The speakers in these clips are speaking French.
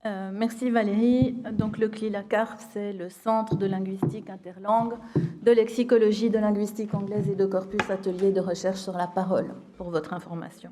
Merci Valérie. Donc le CLILACARF, c'est le Centre de linguistique interlangue, de lexicologie, de linguistique anglaise et de corpus atelier de recherche sur la parole, pour votre information.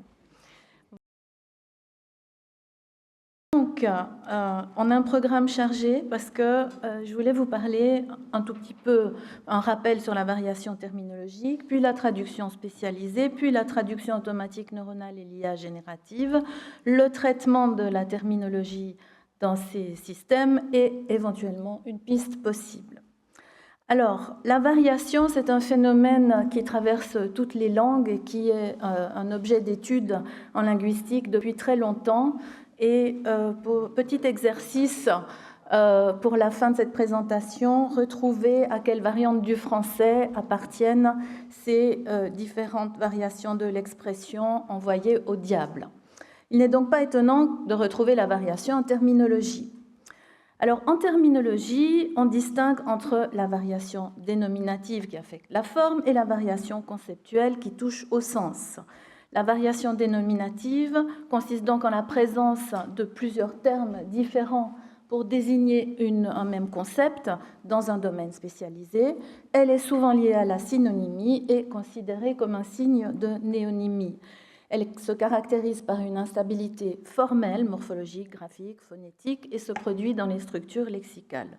Donc, on a un programme chargé parce que je voulais vous parler un tout petit peu, un rappel sur la variation terminologique, puis la traduction spécialisée, puis la traduction automatique neuronale et l'IA générative, le traitement de la terminologie dans ces systèmes et éventuellement une piste possible. Alors, la variation, c'est un phénomène qui traverse toutes les langues et qui est un objet d'étude en linguistique depuis très longtemps. Et pour petit exercice, pour la fin de cette présentation, retrouver à quelle variante du français appartiennent ces différentes variations de l'expression envoyée au diable. Il n'est donc pas étonnant de retrouver la variation en terminologie. Alors, en terminologie, on distingue entre la variation dénominative qui affecte la forme et la variation conceptuelle qui touche au sens. La variation dénominative consiste donc en la présence de plusieurs termes différents pour désigner un même concept dans un domaine spécialisé. Elle est souvent liée à la synonymie et considérée comme un signe de néonymie. Elle se caractérise par une instabilité formelle, morphologique, graphique, phonétique et se produit dans les structures lexicales.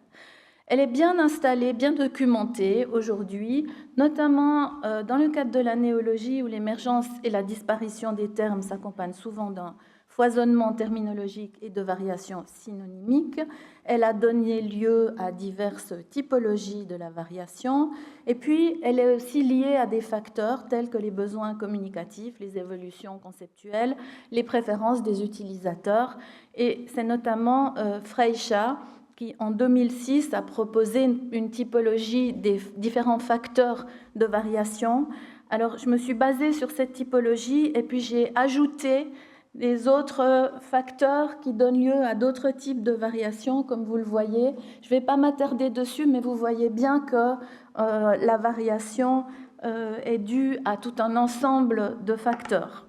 Elle est bien installée, bien documentée aujourd'hui, notamment dans le cadre de la néologie où l'émergence et la disparition des termes s'accompagnent souvent d'un foisonnement terminologique et de variations synonymiques. Elle a donné lieu à diverses typologies de la variation. Et puis, elle est aussi liée à des facteurs tels que les besoins communicatifs, les évolutions conceptuelles, les préférences des utilisateurs. Et c'est notamment Freixa qui, en 2006, a proposé une typologie des différents facteurs de variation. Alors, je me suis basée sur cette typologie et puis j'ai ajouté les autres facteurs qui donnent lieu à d'autres types de variations, comme vous le voyez. Je ne vais pas m'attarder dessus, mais vous voyez bien que la variation est due à tout un ensemble de facteurs.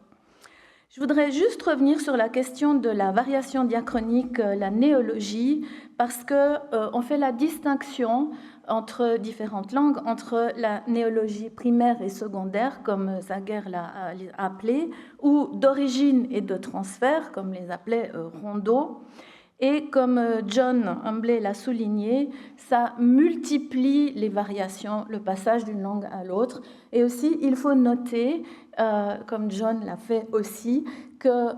Je voudrais juste revenir sur la question de la variation diachronique, la néologie, parce qu'on fait la distinction entre différentes langues, entre la néologie primaire et secondaire, comme Zager l'a appelé, ou d'origine et de transfert, comme les appelait Rondeau. Et comme John Humbley l'a souligné, ça multiplie les variations, le passage d'une langue à l'autre. Et aussi, il faut noter, comme John l'a fait aussi, que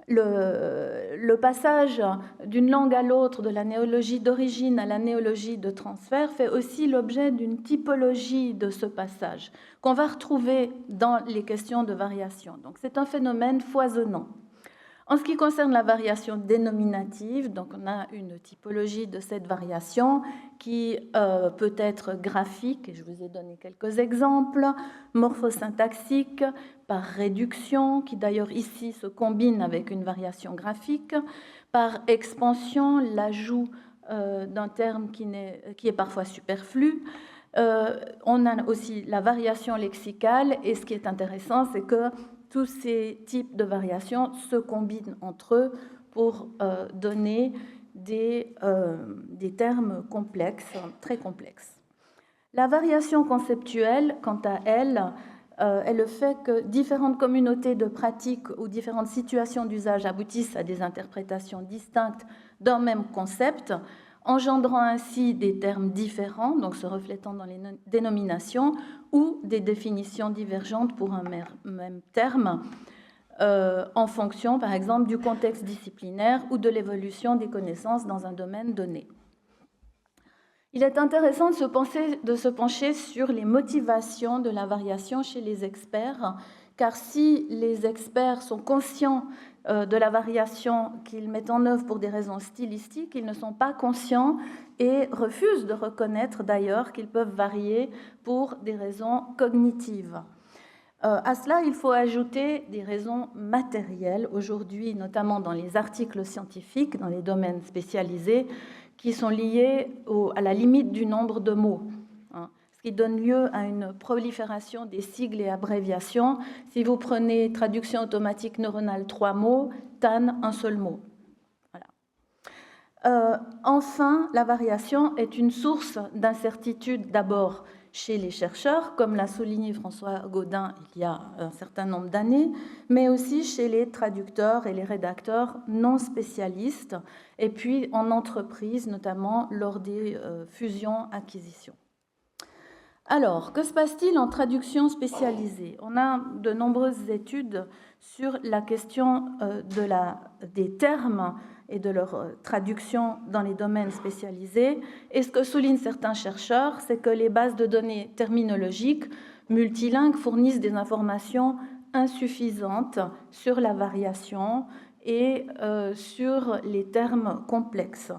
le passage d'une langue à l'autre, de la néologie d'origine à la néologie de transfert, fait aussi l'objet d'une typologie de ce passage qu'on va retrouver dans les questions de variation. Donc c'est un phénomène foisonnant. En ce qui concerne la variation dénominative, donc on a une typologie de cette variation qui peut être graphique, et je vous ai donné quelques exemples, morphosyntaxique, par réduction, qui d'ailleurs ici se combine avec une variation graphique, par expansion, l'ajout d'un terme qui est parfois superflu. On a aussi la variation lexicale, et ce qui est intéressant, c'est que tous ces types de variations se combinent entre eux pour donner des termes complexes, très complexes. La variation conceptuelle, quant à elle, est le fait que différentes communautés de pratiques ou différentes situations d'usage aboutissent à des interprétations distinctes d'un même concept, engendrant ainsi des termes différents, donc se reflétant dans les dénominations, ou des définitions divergentes pour un même terme, en fonction, par exemple, du contexte disciplinaire ou de l'évolution des connaissances dans un domaine donné. Il est intéressant de se pencher sur les motivations de la variation chez les experts, car si les experts sont conscients de la variation qu'ils mettent en œuvre pour des raisons stylistiques, ils ne sont pas conscients et refusent de reconnaître d'ailleurs qu'ils peuvent varier pour des raisons cognitives. À cela, il faut ajouter des raisons matérielles, aujourd'hui notamment dans les articles scientifiques, dans les domaines spécialisés, qui sont liées à la limite du nombre de mots, ce qui donne lieu à une prolifération des sigles et abréviations. Si vous prenez traduction automatique neuronale 3 mots, TAN, un seul mot. Voilà. Enfin, la variation est une source d'incertitude d'abord chez les chercheurs, comme l'a souligné François Gaudin il y a un certain nombre d'années, mais aussi chez les traducteurs et les rédacteurs non spécialistes, et puis en entreprise, notamment lors des fusions-acquisitions. Alors, que se passe-t-il en traduction spécialisée? On a de nombreuses études sur la question des termes et de leur traduction dans les domaines spécialisés. Et ce que soulignent certains chercheurs, c'est que les bases de données terminologiques multilingues fournissent des informations insuffisantes sur la variation et sur les termes complexes.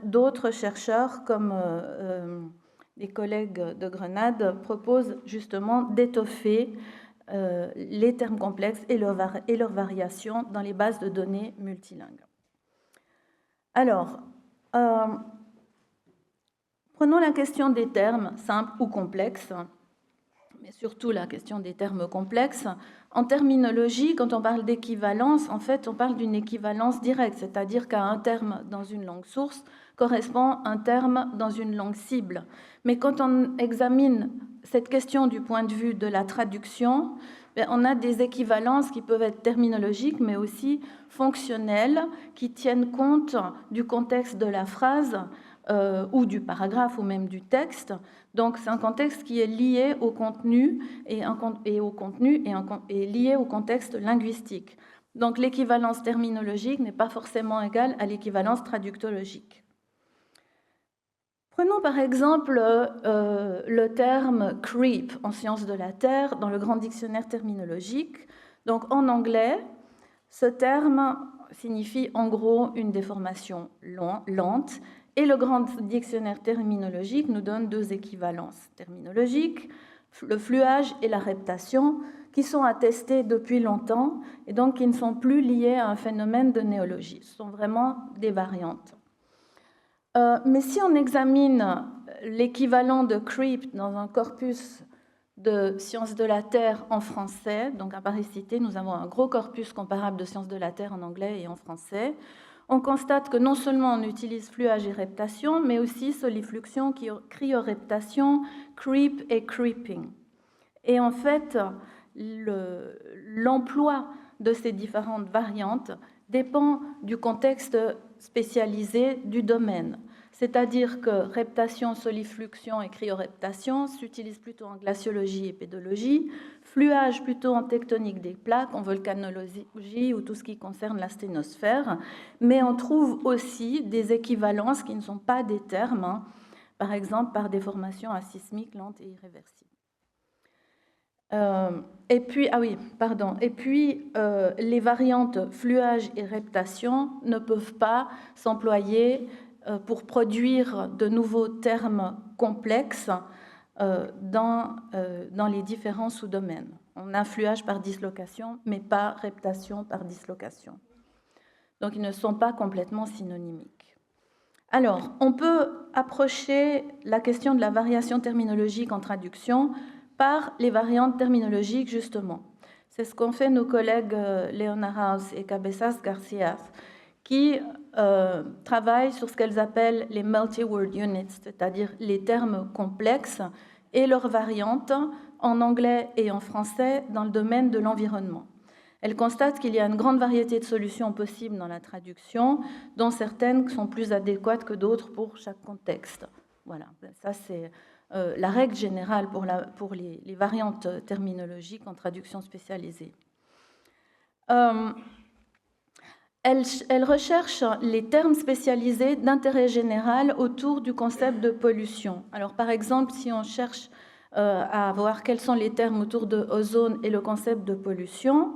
D'autres chercheurs, comme les collègues de Grenade, proposent justement d'étoffer les termes complexes et leurs variations dans les bases de données multilingues. Alors, prenons la question des termes simples ou complexes, mais surtout la question des termes complexes. En terminologie, quand on parle d'équivalence, en fait, on parle d'une équivalence directe, c'est-à-dire qu'à un terme dans une langue source correspond un terme dans une langue cible. Mais quand on examine cette question du point de vue de la traduction, on a des équivalences qui peuvent être terminologiques, mais aussi fonctionnelles, qui tiennent compte du contexte de la phrase ou du paragraphe ou même du texte. Donc c'est un contexte qui est lié au contenu et lié au contexte linguistique. Donc l'équivalence terminologique n'est pas forcément égale à l'équivalence traductologique. Prenons par exemple le terme creep en sciences de la Terre dans le grand dictionnaire terminologique. Donc en anglais, ce terme signifie en gros une déformation lente, et le grand dictionnaire terminologique nous donne deux équivalences terminologiques, le fluage et la reptation, qui sont attestés depuis longtemps et donc qui ne sont plus liés à un phénomène de néologie. Ce sont vraiment des variantes. Mais si on examine l'équivalent de creep dans un corpus de sciences de la Terre en français, donc à Paris-Cité, nous avons un gros corpus comparable de sciences de la Terre en anglais et en français, on constate que non seulement on utilise fluage et reptation, mais aussi solifluxion, cryoreptation, creep et creeping. Et en fait, l'emploi de ces différentes variantes dépend du contexte spécialisé du domaine. C'est-à-dire que reptation, solifluxion et cryoreptation s'utilisent plutôt en glaciologie et pédologie, fluage plutôt en tectonique des plaques, en volcanologie ou tout ce qui concerne la sténosphère, mais on trouve aussi des équivalences qui ne sont pas des termes, par exemple par déformation asismique lente et irréversible. Et puis les variantes fluage et reptation ne peuvent pas s'employer pour produire de nouveaux termes complexes dans les différents sous-domaines. On a fluage par dislocation, mais pas reptation par dislocation. Donc, ils ne sont pas complètement synonymiques. Alors, on peut approcher la question de la variation terminologique en traduction par les variantes terminologiques, justement. C'est ce qu'ont fait nos collègues Leonard House et Cabezas Garcias, qui travaillent sur ce qu'elles appellent les multi-word units, c'est-à-dire les termes complexes et leurs variantes en anglais et en français dans le domaine de l'environnement. Elles constatent qu'il y a une grande variété de solutions possibles dans la traduction, dont certaines sont plus adéquates que d'autres pour chaque contexte. Voilà, ça c'est la règle générale pour les variantes terminologiques en traduction spécialisée. Elle recherche les termes spécialisés d'intérêt général autour du concept de pollution. Alors, par exemple, si on cherche à voir quels sont les termes autour de ozone et le concept de pollution,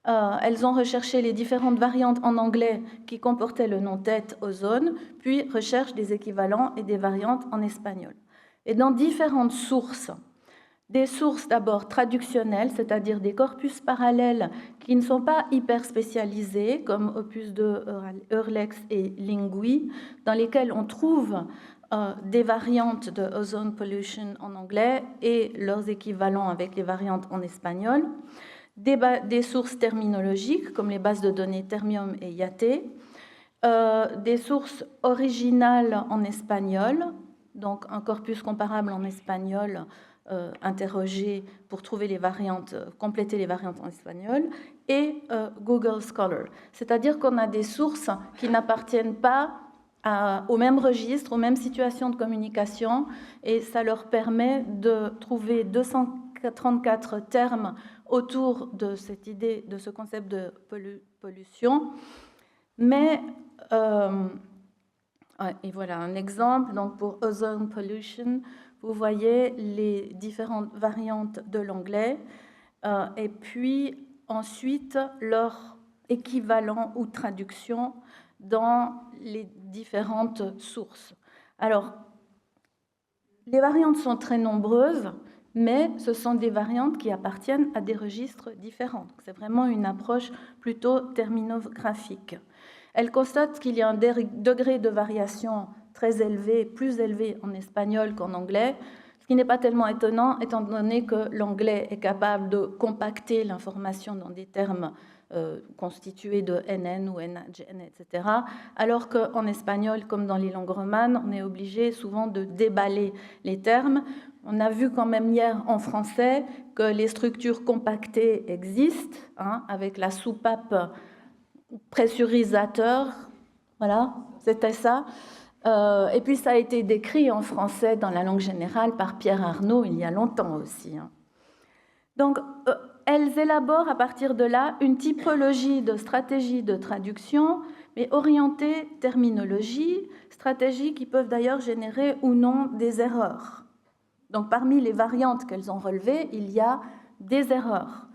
elles ont recherché les différentes variantes en anglais qui comportaient le nom tête ozone, puis recherchent des équivalents et des variantes en espagnol. Et dans différentes sources, des sources d'abord traductionnelles, c'est-à-dire des corpus parallèles qui ne sont pas hyper spécialisés, comme Opus 2, Eurlex et Lingui, dans lesquels on trouve des variantes de ozone pollution en anglais et leurs équivalents avec les variantes en espagnol, des sources terminologiques, comme les bases de données Termium et IATE, des sources originales en espagnol, donc un corpus comparable en espagnol interrogé pour trouver les variantes, compléter les variantes en espagnol, et Google Scholar. C'est-à-dire qu'on a des sources qui n'appartiennent pas au même registre, aux mêmes situations de communication, et ça leur permet de trouver 234 termes autour de cette idée, de ce concept de pollution. Mais, et voilà un exemple, donc pour ozone pollution, vous voyez les différentes variantes de l'anglais, et puis ensuite leur équivalent ou traduction dans les différentes sources. Alors, les variantes sont très nombreuses, mais ce sont des variantes qui appartiennent à des registres différents. C'est vraiment une approche plutôt terminographique. Elle constate qu'il y a un degré de variation très élevé, plus élevé en espagnol qu'en anglais, ce qui n'est pas tellement étonnant, étant donné que l'anglais est capable de compacter l'information dans des termes constitués de NN ou NGN, etc., alors qu'en espagnol, comme dans les langues romanes, on est obligé souvent de déballer les termes. On a vu quand même hier en français que les structures compactées existent, avec la soupape pressurisateur, voilà, c'était ça. Et puis ça a été décrit en français dans la langue générale par Pierre Arnaud il y a longtemps aussi. Donc, elles élaborent à partir de là une typologie de stratégie de traduction, mais orientée terminologie, stratégies qui peuvent d'ailleurs générer ou non des erreurs. Donc, parmi les variantes qu'elles ont relevées, il y a des erreurs.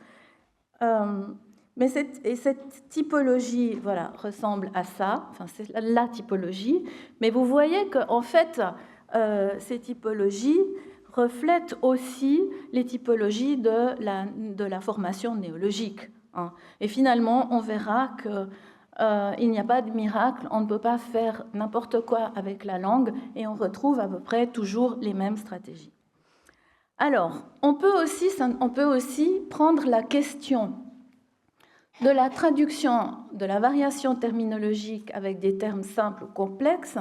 Mais cette typologie, voilà, ressemble à ça, enfin, c'est la typologie, mais vous voyez qu'en fait, ces typologies reflètent aussi les typologies de la formation néologique. Et finalement, on verra qu'il n'y a pas de miracle, on ne peut pas faire n'importe quoi avec la langue, et on retrouve à peu près toujours les mêmes stratégies. Alors, on peut aussi prendre la question de la traduction de la variation terminologique avec des termes simples ou complexes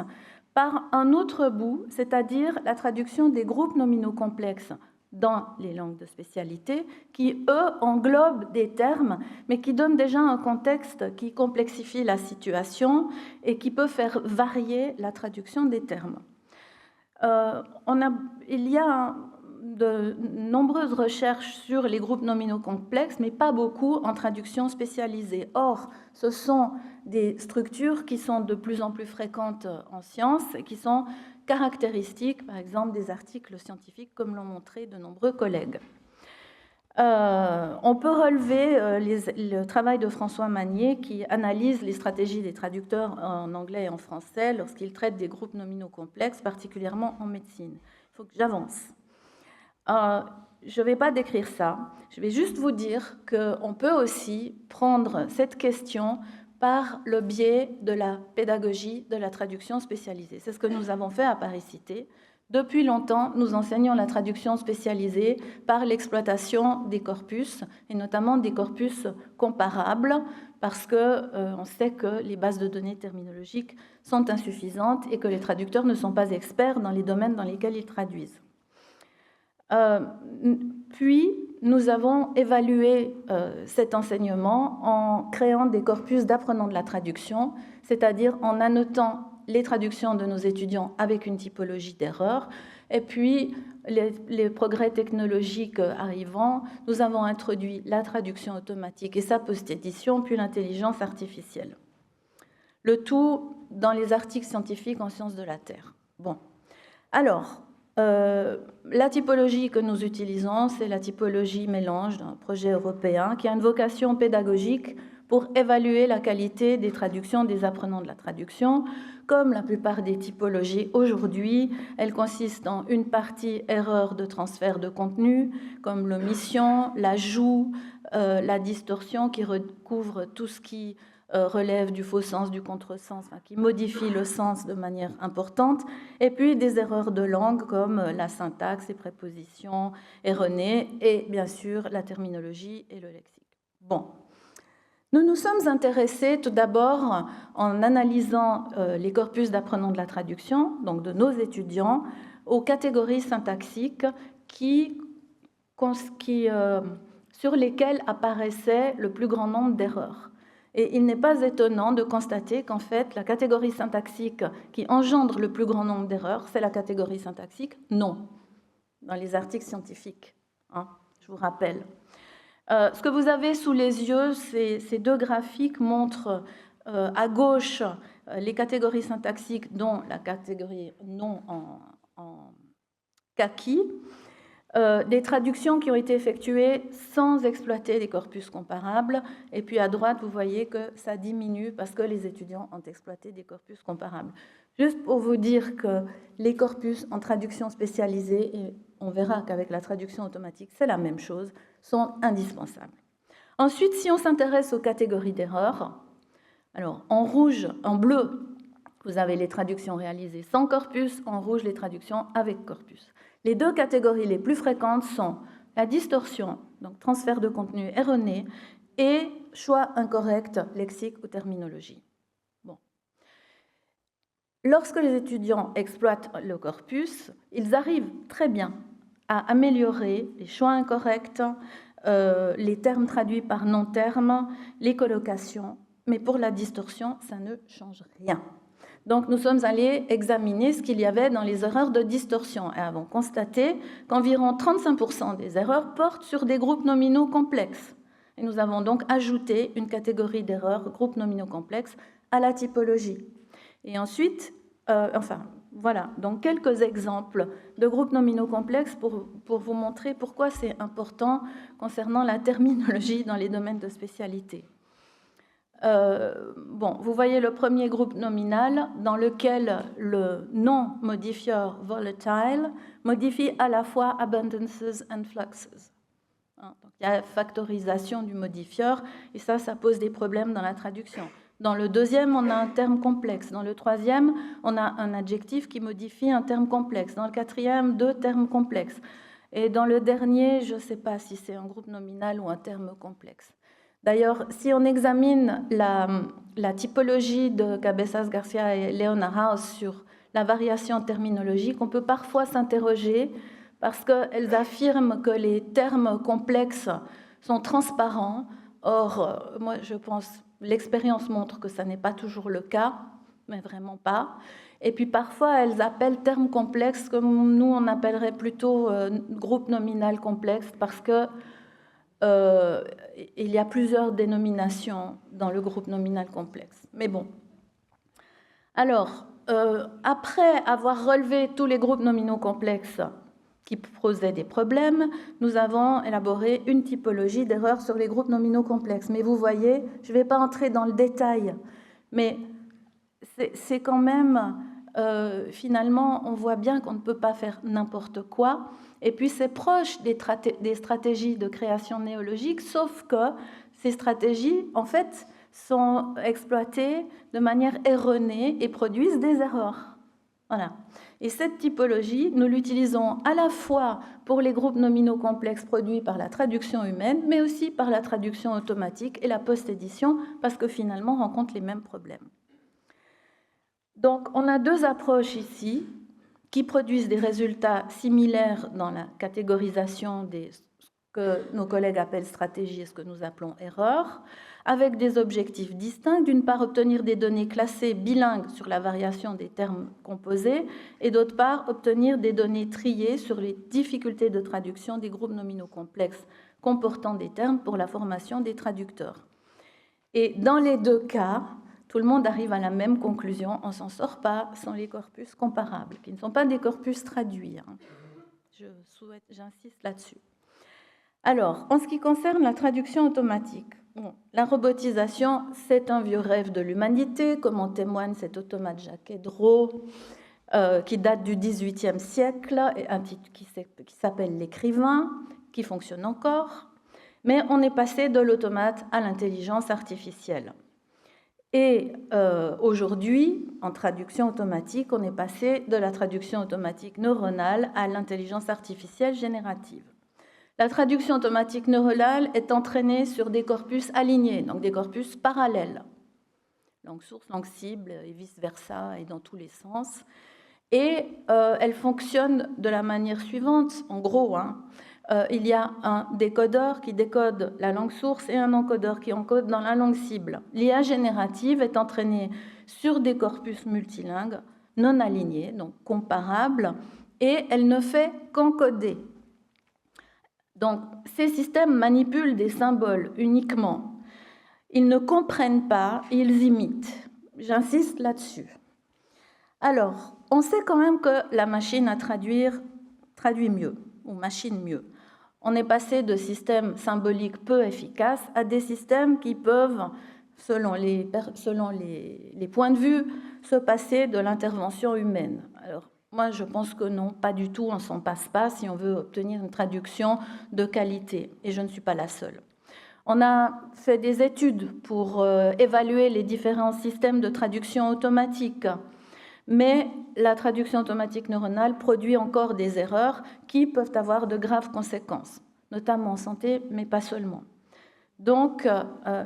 par un autre bout, c'est-à-dire la traduction des groupes nominaux complexes dans les langues de spécialité, qui, eux, englobent des termes, mais qui donnent déjà un contexte qui complexifie la situation et qui peut faire varier la traduction des termes. Il y a de nombreuses recherches sur les groupes nominaux complexes, mais pas beaucoup en traduction spécialisée. Or, ce sont des structures qui sont de plus en plus fréquentes en sciences et qui sont caractéristiques, par exemple, des articles scientifiques, comme l'ont montré de nombreux collègues. On peut relever le travail de François Magnier qui analyse les stratégies des traducteurs en anglais et en français lorsqu'il traite des groupes nominaux complexes, particulièrement en médecine. Il faut que j'avance. Je ne vais pas décrire ça, je vais juste vous dire qu'on peut aussi prendre cette question par le biais de la pédagogie de la traduction spécialisée. C'est ce que nous avons fait à Paris-Cité. Depuis longtemps, nous enseignons la traduction spécialisée par l'exploitation des corpus, et notamment des corpus comparables, parce qu'on sait que les bases de données terminologiques sont insuffisantes et que les traducteurs ne sont pas experts dans les domaines dans lesquels ils traduisent. Puis, nous avons évalué cet enseignement en créant des corpus d'apprenants de la traduction, c'est-à-dire en annotant les traductions de nos étudiants avec une typologie d'erreur. Et puis, les progrès technologiques arrivant, nous avons introduit la traduction automatique et sa post-édition, puis l'intelligence artificielle. Le tout dans les articles scientifiques en sciences de la Terre. Bon, alors, la typologie que nous utilisons, c'est la typologie mélange d'un projet européen qui a une vocation pédagogique pour évaluer la qualité des traductions des apprenants de la traduction. Comme la plupart des typologies aujourd'hui, elle consiste en une partie erreur de transfert de contenu, comme l'omission, l'ajout, la distorsion qui recouvre tout ce qui relève du faux sens, du contresens, qui modifie le sens de manière importante, et puis des erreurs de langue comme la syntaxe, les prépositions erronées, et bien sûr la terminologie et le lexique. Bon. Nous nous sommes intéressés tout d'abord, en analysant les corpus d'apprenants de la traduction, donc de nos étudiants, aux catégories syntaxiques sur lesquelles apparaissait le plus grand nombre d'erreurs. Et il n'est pas étonnant de constater qu'en fait, la catégorie syntaxique qui engendre le plus grand nombre d'erreurs, c'est la catégorie syntaxique non, dans les articles scientifiques, hein, je vous rappelle. Ce que vous avez sous les yeux, ces deux graphiques montrent à gauche les catégories syntaxiques, dont la catégorie non en kaki, des traductions qui ont été effectuées sans exploiter des corpus comparables. Et puis à droite, vous voyez que ça diminue parce que les étudiants ont exploité des corpus comparables. Juste pour vous dire que les corpus en traduction spécialisée, et on verra qu'avec la traduction automatique, c'est la même chose, sont indispensables. Ensuite, si on s'intéresse aux catégories d'erreurs, alors en rouge, en bleu, vous avez les traductions réalisées sans corpus, en rouge, les traductions avec corpus. Les deux catégories les plus fréquentes sont la distorsion, donc transfert de contenu erroné, et choix incorrect, lexique ou terminologie. Bon. Lorsque les étudiants exploitent le corpus, ils arrivent très bien à améliorer les choix incorrects, les termes traduits par non-termes, les collocations, mais pour la distorsion, ça ne change rien. Donc, nous sommes allés examiner ce qu'il y avait dans les erreurs de distorsion et avons constaté qu'environ 35% des erreurs portent sur des groupes nominaux complexes. Et nous avons donc ajouté une catégorie d'erreurs, groupes nominaux complexes, à la typologie. Et ensuite, voilà, donc quelques exemples de groupes nominaux complexes pour vous montrer pourquoi c'est important concernant la terminologie dans les domaines de spécialité. Vous voyez le premier groupe nominal dans lequel le nom modifieur volatile modifie à la fois abundances and fluxes. Donc, il y a factorisation du modifieur et ça pose des problèmes dans la traduction. Dans le deuxième, on a un terme complexe. Dans le troisième, on a un adjectif qui modifie un terme complexe. Dans le quatrième, deux termes complexes. Et dans le dernier, je ne sais pas si c'est un groupe nominal ou un terme complexe. D'ailleurs, si on examine la typologie de Cabezas Garcia et Leona House sur la variation terminologique, on peut parfois s'interroger parce qu'elles affirment que les termes complexes sont transparents. Or, moi, je pense, l'expérience montre que ça n'est pas toujours le cas, mais vraiment pas. Et puis parfois, elles appellent termes complexes comme nous, on appellerait plutôt groupe nominal complexe parce que il y a plusieurs dénominations dans le groupe nominal complexe. Mais bon. Alors, après avoir relevé tous les groupes nominaux complexes qui posaient des problèmes, nous avons élaboré une typologie d'erreurs sur les groupes nominaux complexes. Mais vous voyez, je ne vais pas entrer dans le détail, mais c'est quand même, finalement, on voit bien qu'on ne peut pas faire n'importe quoi. Et puis, c'est proche des stratégies de création néologique, sauf que ces stratégies, en fait, sont exploitées de manière erronée et produisent des erreurs. Voilà. Et cette typologie, nous l'utilisons à la fois pour les groupes nominaux complexes produits par la traduction humaine, mais aussi par la traduction automatique et la post-édition, parce que finalement, on rencontre les mêmes problèmes. Donc, on a deux approches ici qui produisent des résultats similaires dans la catégorisation de ce que nos collègues appellent stratégie et ce que nous appelons erreur, avec des objectifs distincts. D'une part, obtenir des données classées bilingues sur la variation des termes composés, et d'autre part, obtenir des données triées sur les difficultés de traduction des groupes nominaux complexes comportant des termes pour la formation des traducteurs. Et dans les deux cas, tout le monde arrive à la même conclusion, on ne s'en sort pas sans les corpus comparables, qui ne sont pas des corpus traduits. J'insiste là-dessus. Alors, en ce qui concerne la traduction automatique, la robotisation, c'est un vieux rêve de l'humanité, comme en témoigne cet automate Jacquet Drault, qui date du XVIIIe siècle, et qui s'appelle l'écrivain, qui fonctionne encore, mais on est passé de l'automate à l'intelligence artificielle. Et aujourd'hui, en traduction automatique, on est passé de la traduction automatique neuronale à l'intelligence artificielle générative. La traduction automatique neuronale est entraînée sur des corpus alignés, donc des corpus parallèles. Langue source, langue cible, et vice-versa, et dans tous les sens. Et elle fonctionne de la manière suivante, en gros. Il y a un décodeur qui décode la langue source et un encodeur qui encode dans la langue cible. L'IA générative est entraînée sur des corpus multilingues non alignés, donc comparables, et elle ne fait qu'encoder. Donc, ces systèmes manipulent des symboles uniquement. Ils ne comprennent pas, ils imitent. J'insiste là-dessus. Alors, on sait quand même que la machine à traduire traduit mieux, ou machine mieux. On est passé de systèmes symboliques peu efficaces à des systèmes qui peuvent, selon les points de vue, se passer de l'intervention humaine. Alors, moi, je pense que non, pas du tout, on ne s'en passe pas si on veut obtenir une traduction de qualité, et je ne suis pas la seule. On a fait des études pour évaluer les différents systèmes de traduction automatique, mais la traduction automatique neuronale produit encore des erreurs qui peuvent avoir de graves conséquences, notamment en santé, mais pas seulement. Donc,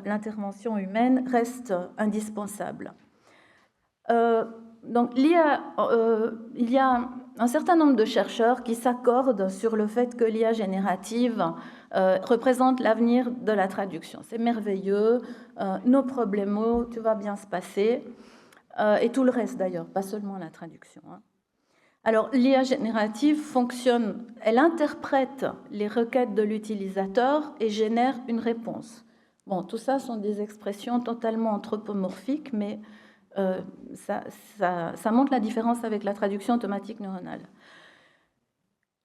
l'intervention humaine reste indispensable. Donc, il y a un certain nombre de chercheurs qui s'accordent sur le fait que l'IA générative représente l'avenir de la traduction. C'est merveilleux, nos problèmes, tout va bien se passer, et tout le reste d'ailleurs, pas seulement la traduction. Alors, l'IA générative fonctionne, elle interprète les requêtes de l'utilisateur et génère une réponse. Bon, tout ça sont des expressions totalement anthropomorphiques, mais ça montre la différence avec la traduction automatique neuronale.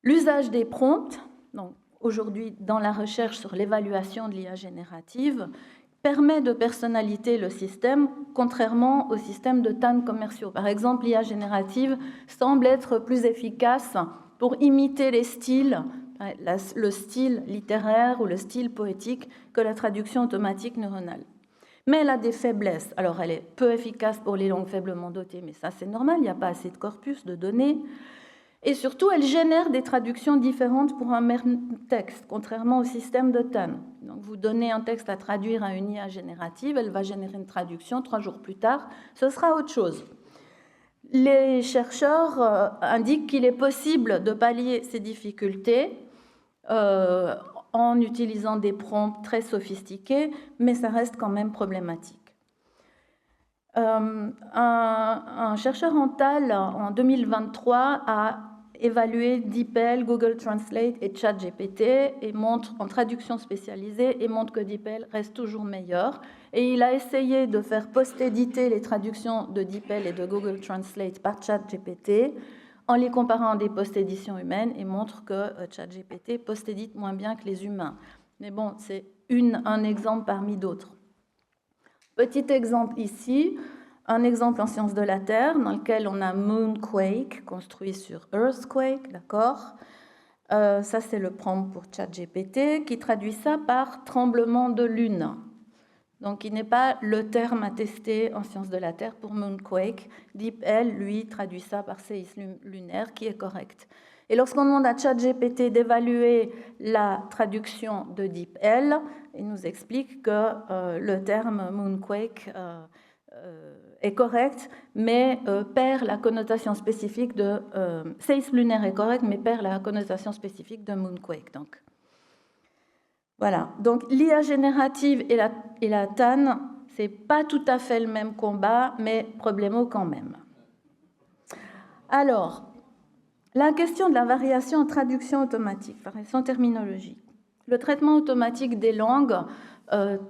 L'usage des prompts, donc aujourd'hui dans la recherche sur l'évaluation de l'IA générative, permet de personnaliser le système, contrairement aux systèmes de TAN commerciaux. Par exemple, l'IA générative semble être plus efficace pour imiter les styles, le style littéraire ou le style poétique, que la traduction automatique neuronale. Mais elle a des faiblesses. Alors, elle est peu efficace pour les langues faiblement dotées, mais ça, c'est normal, il n'y a pas assez de corpus, de données. Et surtout, elle génère des traductions différentes pour un même texte, contrairement au système de TAN. Donc, vous donnez un texte à traduire à une IA générative, elle va générer une traduction, 3 jours plus tard, ce sera autre chose. Les chercheurs indiquent qu'il est possible de pallier ces difficultés en utilisant des prompts très sophistiqués, mais ça reste quand même problématique. Un chercheur en TAL, en 2023, a évalué DeepL, Google Translate et ChatGPT et montre, en traduction spécialisée, et montre que DeepL reste toujours meilleur. Et il a essayé de faire post-éditer les traductions de DeepL et de Google Translate par ChatGPT en les comparant à des post-éditions humaines et montre que ChatGPT post-édite moins bien que les humains. Mais bon, c'est un exemple parmi d'autres. Petit exemple ici, un exemple en sciences de la Terre dans lequel on a Moonquake construit sur Earthquake, d'accord. Ça, c'est le prompt pour ChatGPT qui traduit ça par tremblement de lune. Donc, il n'est pas le terme à tester en sciences de la Terre pour Moonquake. DeepL, lui, traduit ça par séisme lunaire, qui est correct. Et lorsqu'on demande à ChatGPT d'évaluer la traduction de DeepL, il nous explique que le terme Moonquake est correct, mais perd la connotation spécifique de... séisme lunaire est correct, mais perd la connotation spécifique de Moonquake. Donc. Voilà, donc l'IA générative et la TAN, ce n'est pas tout à fait le même combat, mais problémo quand même. Alors, la question de la variation en traduction automatique, variation terminologique. Le traitement automatique des langues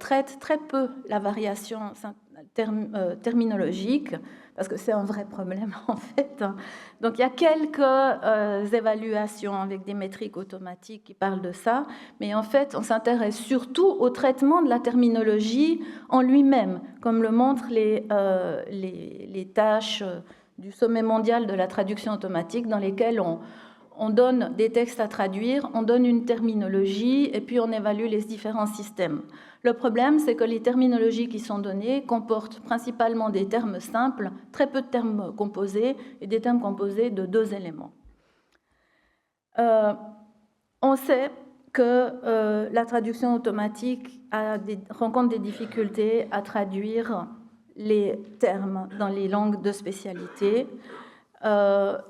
traite très peu la variation terminologique, parce que c'est un vrai problème en fait. Donc il y a quelques évaluations avec des métriques automatiques qui parlent de ça, mais en fait on s'intéresse surtout au traitement de la terminologie en lui-même, comme le montrent les tâches du sommet mondial de la traduction automatique, dans lesquelles on donne des textes à traduire, on donne une terminologie et puis on évalue les différents systèmes. Le problème, c'est que les terminologies qui sont données comportent principalement des termes simples, très peu de termes composés et des termes composés de 2 éléments. On sait que la traduction automatique rencontre des difficultés à traduire les termes dans les langues de spécialité. Par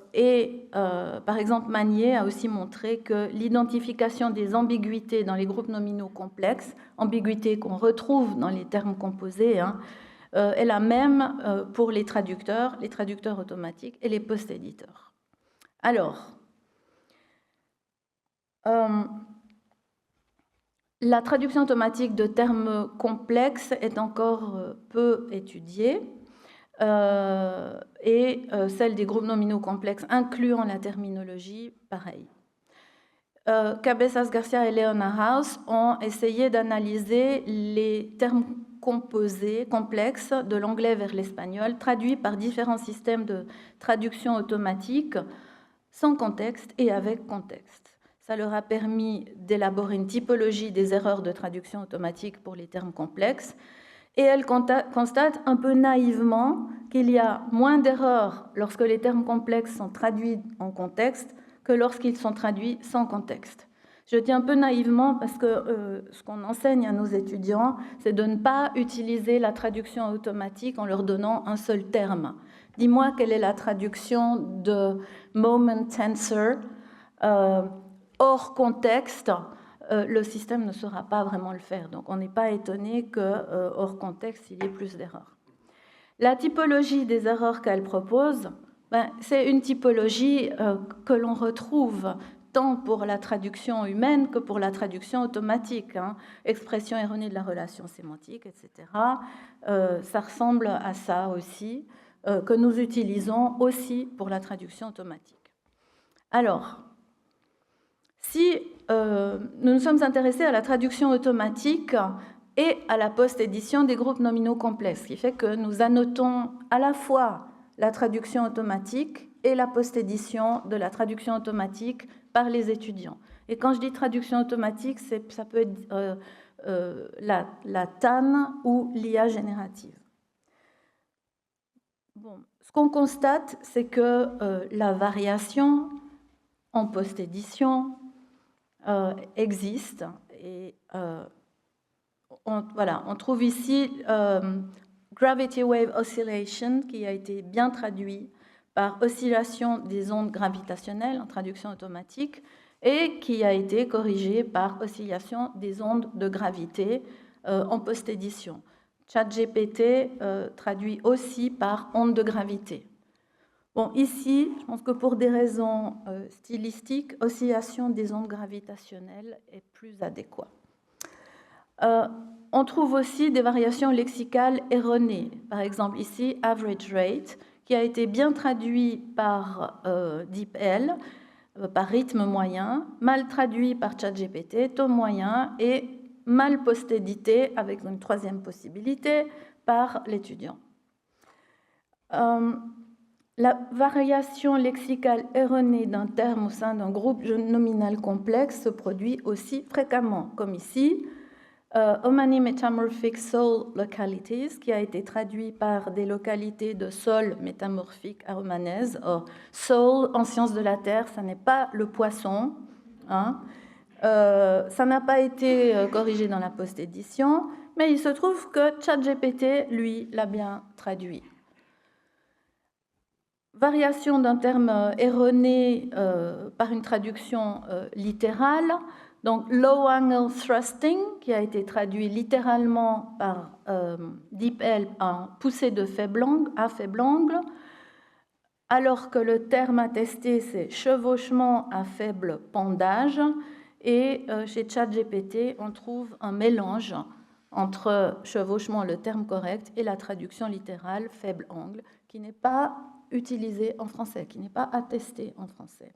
exemple, Magnier a aussi montré que l'identification des ambiguïtés dans les groupes nominaux complexes, ambiguïtés qu'on retrouve dans les termes composés, est la même pour les traducteurs automatiques et les post-éditeurs. Alors, la traduction automatique de termes complexes est encore peu étudiée. Celle des groupes nominaux complexes, incluant la terminologie, pareil. Cabezas Garcia et Leona House ont essayé d'analyser les termes composés, complexes, de l'anglais vers l'espagnol, traduits par différents systèmes de traduction automatique, sans contexte et avec contexte. Ça leur a permis d'élaborer une typologie des erreurs de traduction automatique pour les termes complexes. Et elle constate un peu naïvement qu'il y a moins d'erreurs lorsque les termes complexes sont traduits en contexte que lorsqu'ils sont traduits sans contexte. Je dis un peu naïvement parce que ce qu'on enseigne à nos étudiants, c'est de ne pas utiliser la traduction automatique en leur donnant un seul terme. Dis-moi quelle est la traduction de moment tensor hors contexte. Le système ne saura pas vraiment le faire. Donc, on n'est pas étonné que, hors contexte, il y ait plus d'erreurs. La typologie des erreurs qu'elle propose, c'est une typologie que l'on retrouve tant pour la traduction humaine que pour la traduction automatique. Expression erronée de la relation sémantique, etc. Ça ressemble à ça aussi, que nous utilisons aussi pour la traduction automatique. Alors, si nous nous sommes intéressés à la traduction automatique et à la post-édition des groupes nominaux complexes, ce qui fait que nous annotons à la fois la traduction automatique et la post-édition de la traduction automatique par les étudiants. Et quand je dis traduction automatique, ça peut être la TAN ou l'IA générative. Bon, ce qu'on constate, c'est que la variation en post-édition existe. Et on trouve ici Gravity Wave Oscillation, qui a été bien traduit par oscillation des ondes gravitationnelles en traduction automatique et qui a été corrigé par oscillation des ondes de gravité en post-édition. ChatGPT traduit aussi par ondes de gravité. Bon, ici, je pense que pour des raisons stylistiques, oscillation des ondes gravitationnelles est plus adéquat. On trouve aussi des variations lexicales erronées. Par exemple, ici, average rate, qui a été bien traduit par DeepL, par rythme moyen, mal traduit par ChatGPT, taux moyen, et mal post-édité, avec une troisième possibilité, par l'étudiant. La variation lexicale erronée d'un terme au sein d'un groupe nominal complexe se produit aussi fréquemment, comme ici, Omani Metamorphic Soil Localities, qui a été traduit par des localités de sol métamorphique à romanèse. Soil, en sciences de la terre, ça n'est pas le poisson. Ça n'a pas été corrigé dans la post-édition, mais il se trouve que ChatGPT, lui, l'a bien traduit. Variation d'un terme erroné par une traduction littérale. Donc, low angle thrusting, qui a été traduit littéralement par DeepL en poussée de faible angle, à faible angle, alors que le terme attesté, c'est chevauchement à faible pendage. Et chez ChatGPT, on trouve un mélange entre chevauchement, le terme correct, et la traduction littérale faible angle, qui n'est pas utilisé en français, qui n'est pas attesté en français.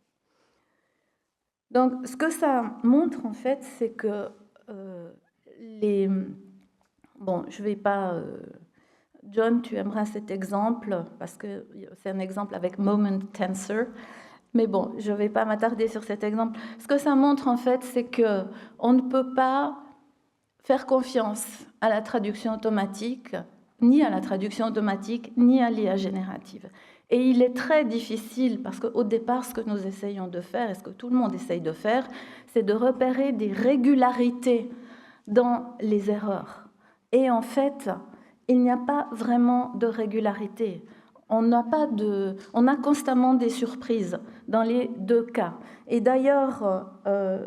Donc, ce que ça montre, en fait, c'est que Bon, je ne vais pas... John, tu aimeras cet exemple, parce que c'est un exemple avec moment tensor. Mais bon, je ne vais pas m'attarder sur cet exemple. Ce que ça montre, en fait, c'est qu'on ne peut pas faire confiance à la traduction automatique ni à la traduction automatique, ni à l'IA générative. Et il est très difficile, parce qu'au départ, ce que nous essayons de faire, et ce que tout le monde essaye de faire, c'est de repérer des régularités dans les erreurs. Et en fait, il n'y a pas vraiment de régularité. On a constamment des surprises dans les deux cas. Et d'ailleurs,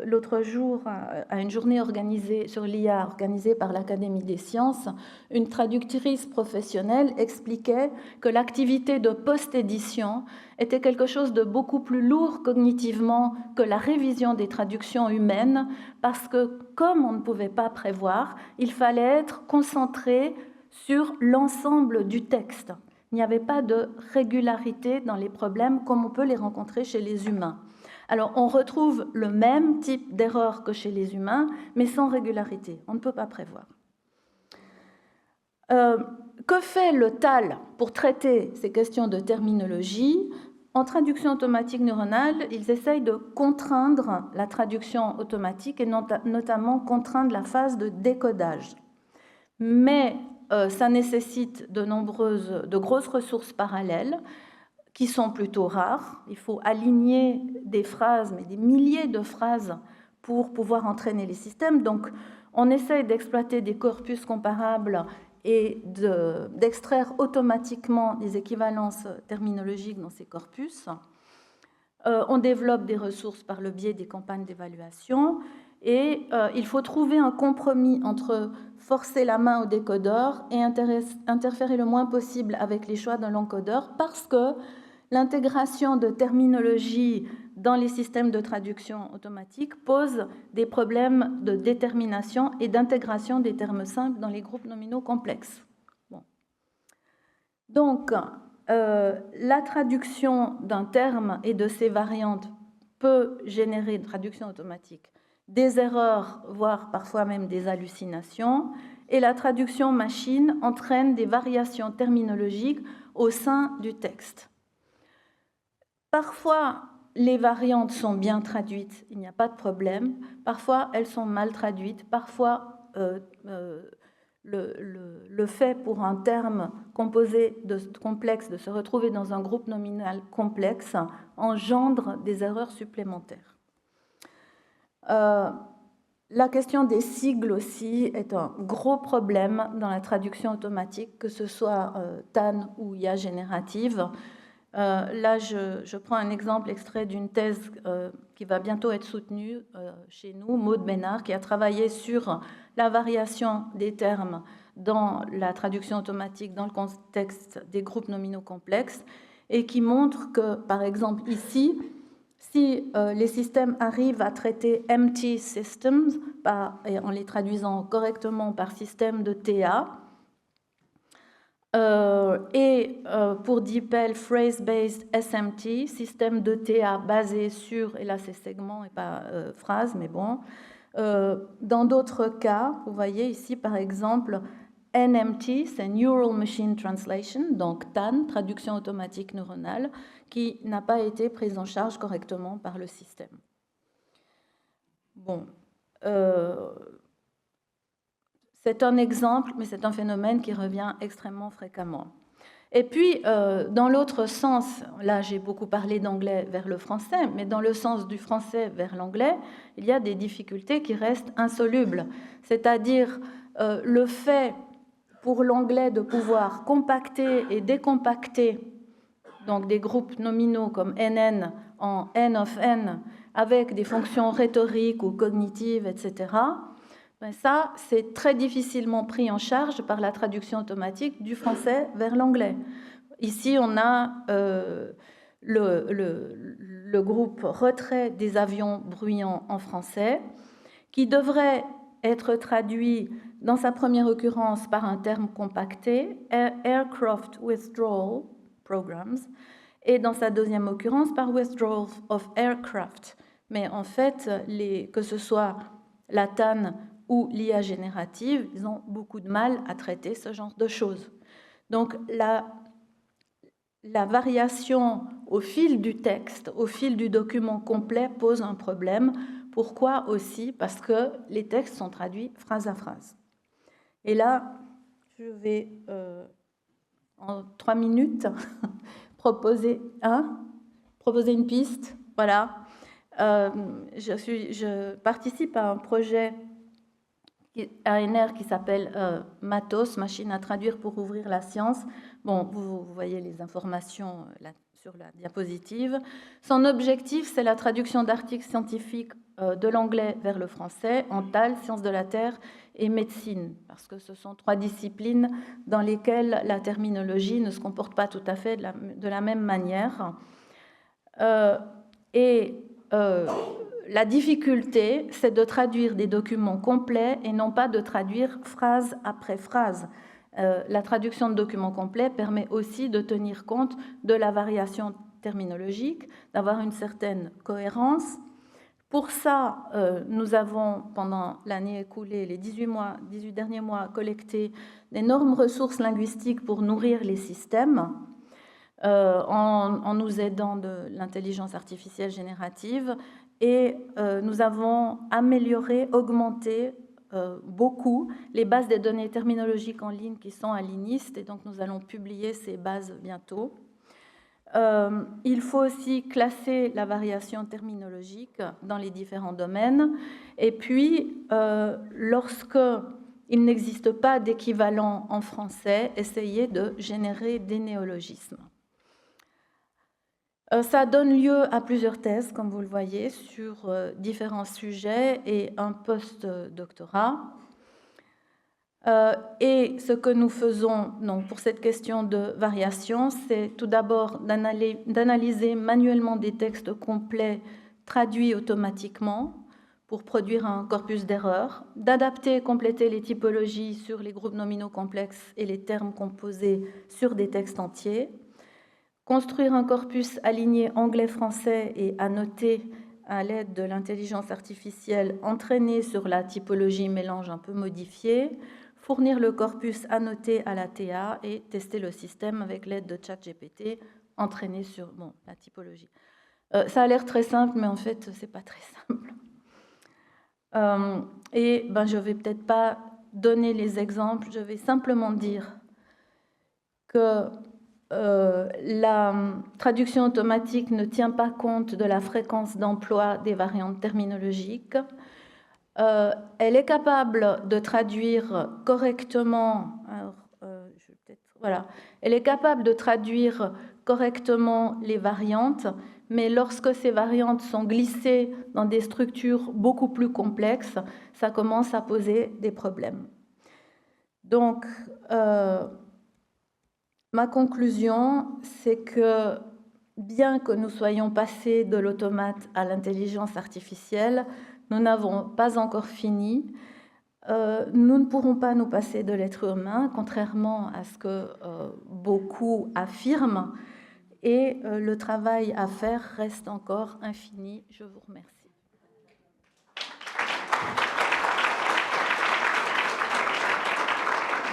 l'autre jour, à une journée organisée sur l'IA, organisée par l'Académie des sciences, une traductrice professionnelle expliquait que l'activité de post-édition était quelque chose de beaucoup plus lourd cognitivement que la révision des traductions humaines, parce que, comme on ne pouvait pas prévoir, il fallait être concentré sur l'ensemble du texte. Il n'y avait pas de régularité dans les problèmes comme on peut les rencontrer chez les humains. Alors, on retrouve le même type d'erreur que chez les humains, mais sans régularité. On ne peut pas prévoir. Que fait le TAL pour traiter ces questions de terminologie? En traduction automatique neuronale, ils essayent de contraindre la traduction automatique et notamment contraindre la phase de décodage. Mais ça nécessite de grosses ressources parallèles qui sont plutôt rares. Il faut aligner des phrases, mais des milliers de phrases pour pouvoir entraîner les systèmes. Donc, on essaye d'exploiter des corpus comparables et d'extraire automatiquement des équivalences terminologiques dans ces corpus. On développe des ressources par le biais des campagnes d'évaluation. Et il faut trouver un compromis entre forcer la main au décodeur et interférer le moins possible avec les choix de l'encodeur, parce que l'intégration de terminologie dans les systèmes de traduction automatique pose des problèmes de détermination et d'intégration des termes simples dans les groupes nominaux complexes. Bon. Donc, la traduction d'un terme et de ses variantes peut générer une traduction automatique des erreurs, voire parfois même des hallucinations, et la traduction machine entraîne des variations terminologiques au sein du texte. Parfois, les variantes sont bien traduites, il n'y a pas de problème. Parfois, elles sont mal traduites. Parfois, le fait pour un terme composé de complexe de se retrouver dans un groupe nominal complexe engendre des erreurs supplémentaires. La question des sigles aussi est un gros problème dans la traduction automatique, que ce soit TAN ou IA générative. Là, je prends un exemple extrait d'une thèse qui va bientôt être soutenue chez nous, Maud Bénard, qui a travaillé sur la variation des termes dans la traduction automatique dans le contexte des groupes nominaux complexes, et qui montre que, par exemple, ici, si les systèmes arrivent à traiter empty systems en les traduisant correctement par système de TA, pour DeepL, phrase-based SMT, système de TA basé sur, et là c'est segment et pas phrase, mais bon. Dans d'autres cas, vous voyez ici par exemple, NMT, c'est Neural Machine Translation, donc TAN, traduction automatique neuronale, qui n'a pas été prise en charge correctement par le système. Bon. C'est un exemple, mais c'est un phénomène qui revient extrêmement fréquemment. Et puis, dans l'autre sens, là j'ai beaucoup parlé d'anglais vers le français, mais dans le sens du français vers l'anglais, il y a des difficultés qui restent insolubles. C'est-à-dire le fait pour l'anglais de pouvoir compacter et décompacter donc des groupes nominaux comme NN en N of N avec des fonctions rhétoriques ou cognitives, etc., ben ça, c'est très difficilement pris en charge par la traduction automatique du français vers l'anglais. Ici, on a le groupe retrait des avions bruyants en français qui devrait être traduit dans sa première occurrence par un terme compacté, Aircraft Withdrawal Programs, et dans sa deuxième occurrence par Withdrawal of Aircraft. Mais en fait, que ce soit la TAN ou l'IA générative, ils ont beaucoup de mal à traiter ce genre de choses. Donc la variation au fil du texte, au fil du document complet pose un problème. Pourquoi aussi? Parce que les textes sont traduits phrase à phrase. Et là, je vais, en 3 minutes, proposer une piste. Voilà. Je participe à un projet ANR qui s'appelle Matos, machine à traduire pour ouvrir la science. Bon, vous voyez les informations là, sur la diapositive. Son objectif, c'est la traduction d'articles scientifiques de l'anglais vers le français en TAL, sciences de la Terre et médecine, parce que ce sont 3 disciplines dans lesquelles la terminologie ne se comporte pas tout à fait de la même manière. La difficulté, c'est de traduire des documents complets et non pas de traduire phrase après phrase. La traduction de documents complets permet aussi de tenir compte de la variation terminologique, d'avoir une certaine cohérence. Pour ça, nous avons, pendant l'année écoulée, les 18 derniers mois, collecté d'énormes ressources linguistiques pour nourrir les systèmes, en nous aidant de l'intelligence artificielle générative. Et nous avons amélioré, augmenté beaucoup les bases des données terminologiques en ligne qui sont à l'INIST, et donc nous allons publier ces bases bientôt. Il faut aussi classer la variation terminologique dans les différents domaines. Et puis, lorsque il n'existe pas d'équivalent en français, essayer de générer des néologismes. Ça donne lieu à plusieurs thèses, comme vous le voyez, sur différents sujets et un post-doctorat. Et ce que nous faisons donc, pour cette question de variation, c'est tout d'abord d'analyser manuellement des textes complets traduits automatiquement pour produire un corpus d'erreurs, d'adapter et compléter les typologies sur les groupes nominaux complexes et les termes composés sur des textes entiers, construire un corpus aligné anglais-français et annoté à l'aide de l'intelligence artificielle entraînée sur la typologie mélange un peu modifiée, fournir le corpus annoté à la TA et tester le système avec l'aide de ChatGPT entraîné sur la typologie. Ça a l'air très simple, mais en fait, c'est pas très simple. Je vais peut-être pas donner les exemples, je vais simplement dire que la traduction automatique ne tient pas compte de la fréquence d'emploi des variantes terminologiques. Elle est capable de traduire correctement. Elle est capable de traduire correctement les variantes, mais lorsque ces variantes sont glissées dans des structures beaucoup plus complexes, ça commence à poser des problèmes. Donc, ma conclusion, c'est que bien que nous soyons passés de l'automate à l'intelligence artificielle, nous n'avons pas encore fini. Nous ne pourrons pas nous passer de l'être humain, contrairement à ce que beaucoup affirment. Et le travail à faire reste encore infini. Je vous remercie.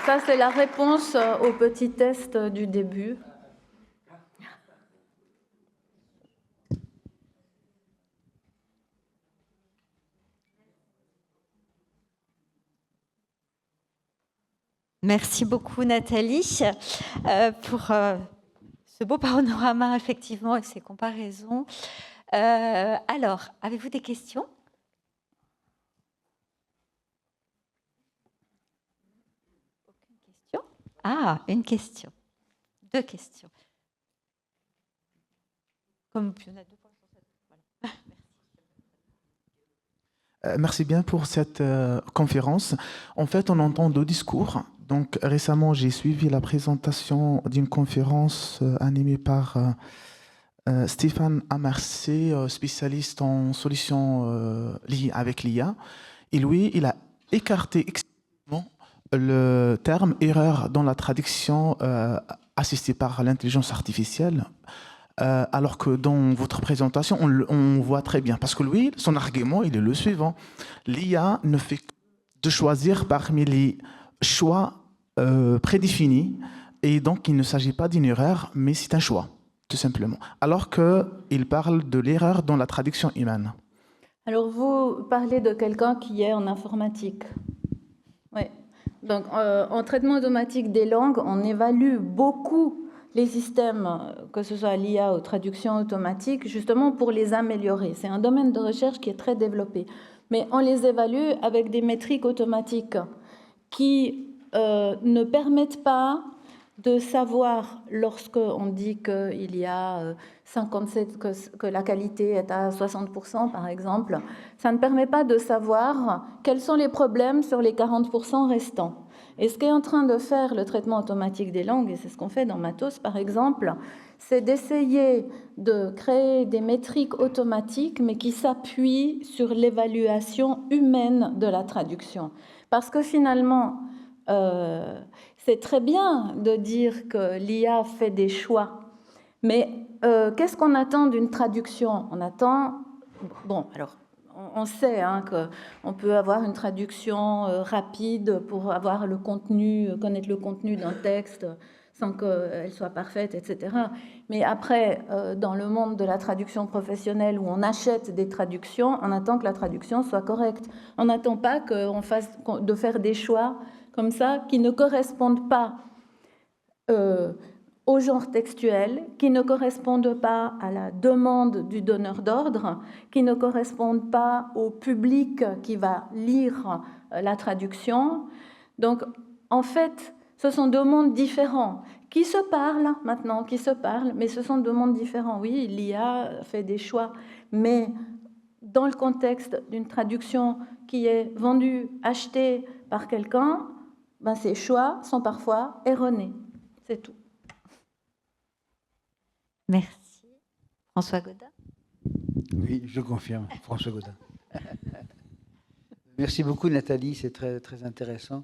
Ça, c'est la réponse au petit test du début. Merci beaucoup, Nathalie, pour ce beau panorama, effectivement, et ces comparaisons. Alors, avez-vous des questions ? Aucune question ? Ah, une question. 2 questions. Comme il y en a 2 points sur cette. Voilà. Merci bien pour cette conférence. En fait, on entend 2 discours. Donc, récemment, j'ai suivi la présentation d'une conférence animée par Stéphane Amarcé, spécialiste en solutions avec l'IA. Et lui, il a écarté explicitement le terme erreur dans la traduction assistée par l'intelligence artificielle. Alors que dans votre présentation, on voit très bien. Parce que lui, son argument, il est le suivant. L'IA ne fait que de choisir parmi les choix prédéfinis. Et donc, il ne s'agit pas d'une erreur, mais c'est un choix, tout simplement. Alors qu'il parle de l'erreur dans la traduction humaine. Alors, vous parlez de quelqu'un qui est en informatique. Oui. Donc, en traitement automatique des langues, on évalue beaucoup les systèmes, que ce soit l'IA ou traduction automatique, justement pour les améliorer. C'est un domaine de recherche qui est très développé. Mais on les évalue avec des métriques automatiques qui ne permettent pas de savoir, lorsqu'on dit qu'il y a 57, que la qualité est à 60%, par exemple, ça ne permet pas de savoir quels sont les problèmes sur les 40% restants. Et ce qu'est en train de faire le traitement automatique des langues, et c'est ce qu'on fait dans Matos, par exemple, c'est d'essayer de créer des métriques automatiques, mais qui s'appuient sur l'évaluation humaine de la traduction. Parce que finalement, c'est très bien de dire que l'IA fait des choix, mais qu'est-ce qu'on attend d'une traduction? On attend... Bon, alors, on sait qu'on peut avoir une traduction rapide pour avoir le contenu, connaître le contenu d'un texte sans qu'elle soit parfaite, etc. Mais après, dans le monde de la traduction professionnelle où on achète des traductions, on attend que la traduction soit correcte. On n'attend pas de faire des choix comme ça, qui ne correspondent pas au genre textuel, qui ne correspondent pas à la demande du donneur d'ordre, qui ne correspondent pas au public qui va lire la traduction. Donc, en fait, ce sont deux mondes différents qui se parlent maintenant, mais ce sont deux mondes différents. Oui, l'IA fait des choix, mais dans le contexte d'une traduction qui est vendue, achetée par quelqu'un, ben ces choix sont parfois erronés. C'est tout. Merci. François Gaudin. Oui, je confirme, François Gaudin. Merci beaucoup, Nathalie, c'est très, très intéressant.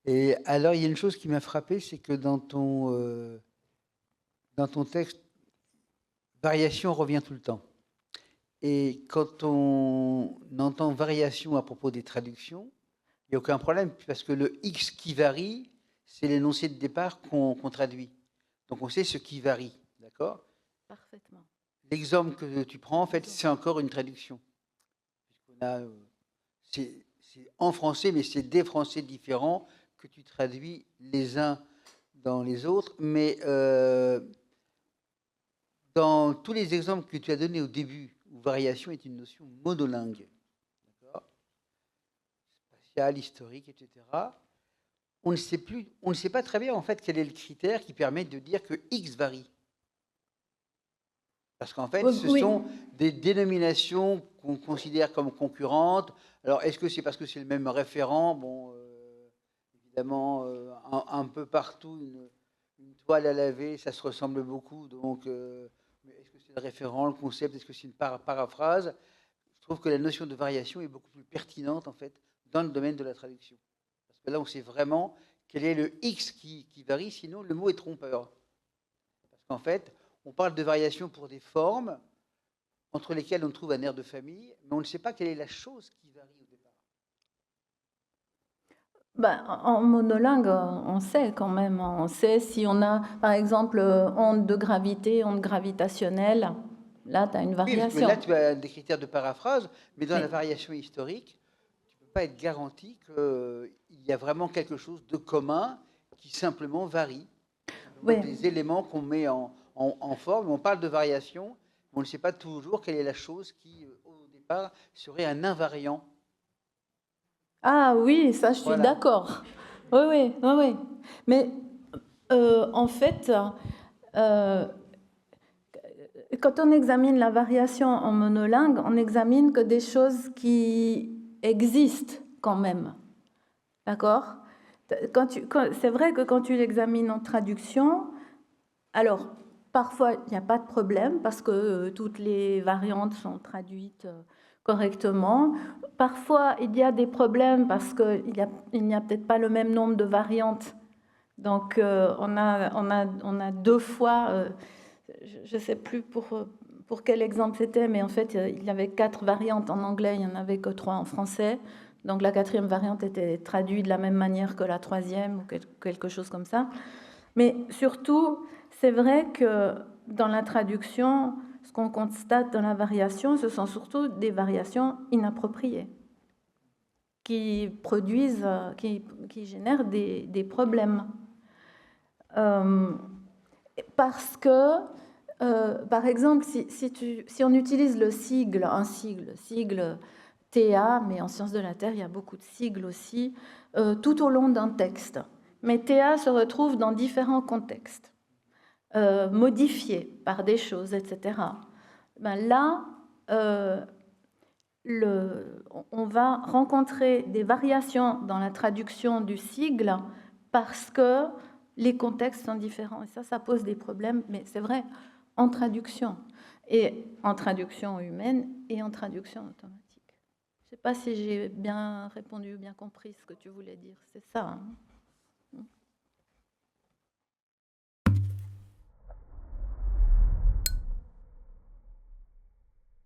Et alors, il y a une chose qui m'a frappé, c'est que dans ton texte, variation revient tout le temps. Et quand on entend variation à propos des traductions, il n'y a aucun problème, parce que le X qui varie, c'est l'énoncé de départ qu'on traduit. Donc on sait ce qui varie, d'accord? Parfaitement. L'exemple que tu prends, en fait, c'est encore une traduction. C'est en français, mais c'est des français différents que tu traduis les uns dans les autres. Mais dans tous les exemples que tu as donnés au début, où variation est une notion monolingue, spatiale, historique, etc., on ne sait pas très bien en fait quel est le critère qui permet de dire que X varie. Parce qu'en fait, ce sont des dénominations qu'on considère comme concurrentes. Alors, est-ce que c'est parce que c'est le même référent? Bon, évidemment, un peu partout, une toile à laver, ça se ressemble beaucoup. Donc, est-ce que c'est le référent, le concept? Est-ce que c'est une paraphrase? Je trouve que la notion de variation est beaucoup plus pertinente, en fait, dans le domaine de la traduction. Parce que là, on sait vraiment quel est le X qui varie, sinon le mot est trompeur. Parce qu'en fait, on parle de variation pour des formes entre lesquelles on trouve un air de famille, mais on ne sait pas quelle est la chose qui varie au départ. Ben, en monolingue, on sait quand même. On sait si on a, par exemple, onde de gravité, onde gravitationnelle. Là, tu as une variation. Oui, parce que là, tu as des critères de paraphrase, mais dans la variation historique, tu ne peux pas être garanti qu'il y a vraiment quelque chose de commun qui simplement varie. Des éléments qu'on met en forme, on parle de variation, mais on ne sait pas toujours quelle est la chose qui, au départ, serait un invariant. Ah oui, ça, je suis d'accord. Oui. Mais en fait, quand on examine la variation en monolingue, on examine que des choses qui existent quand même. D'accord? C'est vrai que quand tu l'examines en traduction, alors parfois il n'y a pas de problème parce que toutes les variantes sont traduites correctement. Parfois il y a des problèmes parce qu'il n'y a peut-être pas le même nombre de variantes. Donc on a deux fois, je ne sais plus pour quel exemple c'était, mais en fait il y avait 4 variantes en anglais, il n'y en avait que 3 en français. Donc la 4e variante était traduite de la même manière que la 3e ou quelque chose comme ça. Mais surtout, c'est vrai que dans la traduction, ce qu'on constate dans la variation, ce sont surtout des variations inappropriées qui produisent, qui génèrent des problèmes. Parce que, par exemple, si on utilise le sigle, sigle TA, mais en sciences de la Terre, il y a beaucoup de sigles aussi, tout au long d'un texte. Mais TA se retrouve dans différents contextes, modifiés par des choses, etc. Ben là, on va rencontrer des variations dans la traduction du sigle parce que les contextes sont différents. Et ça pose des problèmes, mais c'est vrai, en traduction. Et en traduction humaine et en traduction automatique. Je ne sais pas si j'ai bien répondu, bien compris ce que tu voulais dire. C'est ça. Hein.